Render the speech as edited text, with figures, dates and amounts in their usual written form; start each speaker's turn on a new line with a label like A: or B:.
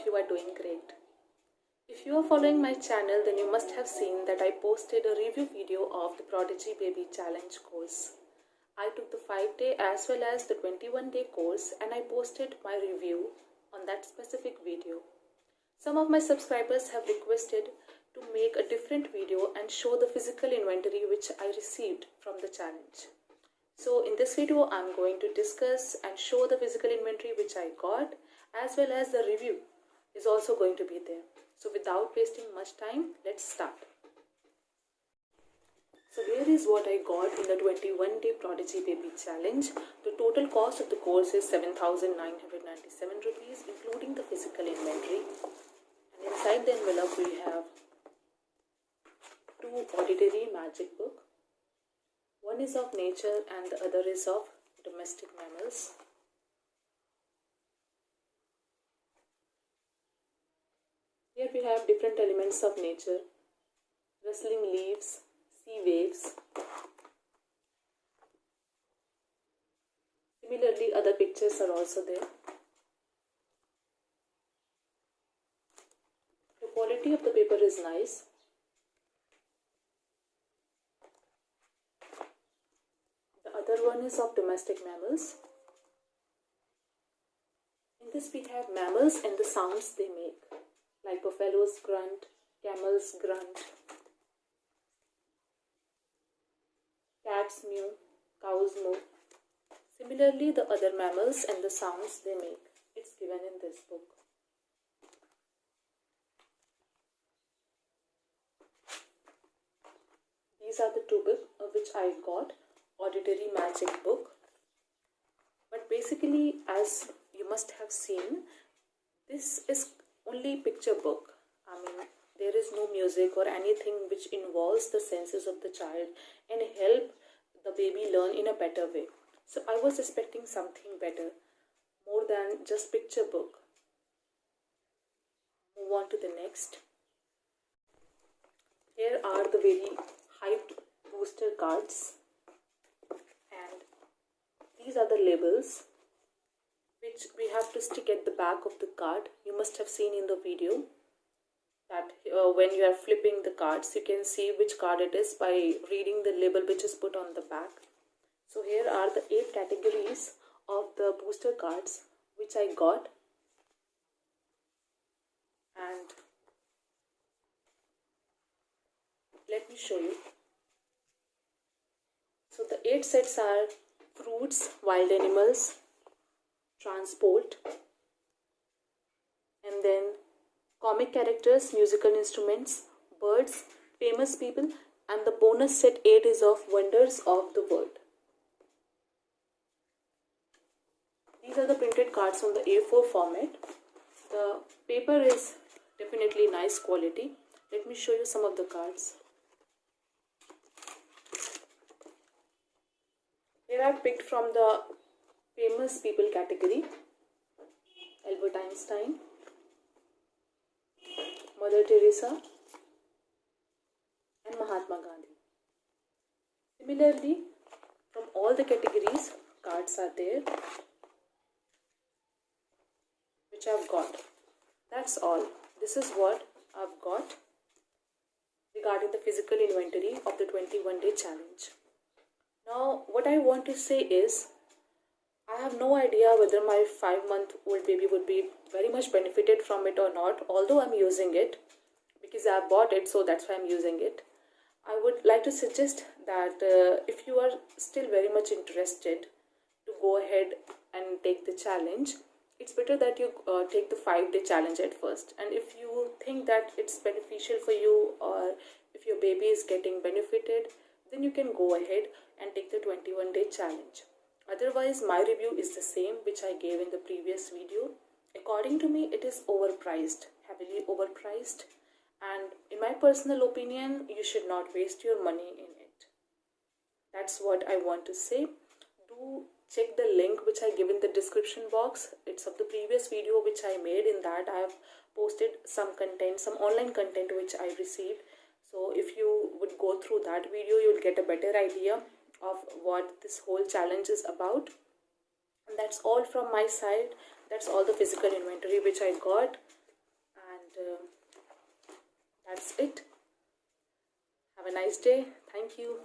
A: you are doing great. If you are following my channel, then you must have seen that I posted a review video of the Prodigy Baby Challenge course. I took the 5-day as well as the 21-day course and I posted my review on that specific video. Some of my subscribers have requested to make a different video and show the physical inventory which I received from the challenge. So in this video, I'm going to discuss and show the physical inventory which I got, as well as the review is also going to be there. So without wasting much time, let's start. So here is what I got in the 21-day Prodigy Baby Challenge. The total cost of the course is 7,997 rupees, including the physical inventory. And inside the envelope we have 2 auditory magic books. One is of nature and the other is of domestic mammals. Here we have different elements of nature: rustling leaves, sea waves. Similarly, other pictures are also there. The quality of the paper is nice. The other one is of domestic mammals. In this we have mammals and the sounds they make, like buffaloes grunt, camels grunt, cats mew, cows moo. Similarly, the other mammals and the sounds they make. It's given in this book. These are the 2 books which I got. Auditory magic book. But basically, as you must have seen, this is only picture book. I mean, there is no music or anything which involves the senses of the child and help the baby learn in a better way. So I was expecting something better, more than just picture book. Move on to the next. Here are the very hyped booster cards. And these are the labels which we have to stick at the back of the card. You must have seen in the video that when you are flipping the cards, you can see which card it is by reading the label which is put on the back. So here are the 8 categories of the booster cards which I got. And let me show you. So the 8 sets are fruits, wild animals, transport, and then comic characters, musical instruments, birds, famous people, and the bonus set 8 is of wonders of the world. These are the printed cards on the A4 format. The paper is definitely nice quality. Let me show you some of the cards. Here I have picked from the famous people category: Albert Einstein, Mother Teresa, and Mahatma Gandhi. Similarly, from all the categories, cards are there which I have got. That's all. This is what I've got regarding the physical inventory of the 21-day challenge. Now, what I want to say is, I have no idea whether my 5-month-old baby would be very much benefited from it or not, although I'm using it because I bought it, so that's why I'm using it. I would like to suggest that if you are still very much interested to go ahead and take the challenge, it's better that you take the 5-day challenge at first. And if you think that it's beneficial for you, or if your baby is getting benefited, then you can go ahead and take the 21-day challenge. Otherwise, my review is the same which I gave in the previous video. According to me, it is overpriced, heavily overpriced, and in my personal opinion, you should not waste your money in it. That's what I want to say. Do check the link which I give in the description box. It's of the previous video which I made. In that I have posted some content, some online content which I received. So if you would go through that video, you'll get a better idea of what this whole challenge is about. And that's all from my side. That's all the physical inventory which I got. that's it. Have a nice day. Thank you.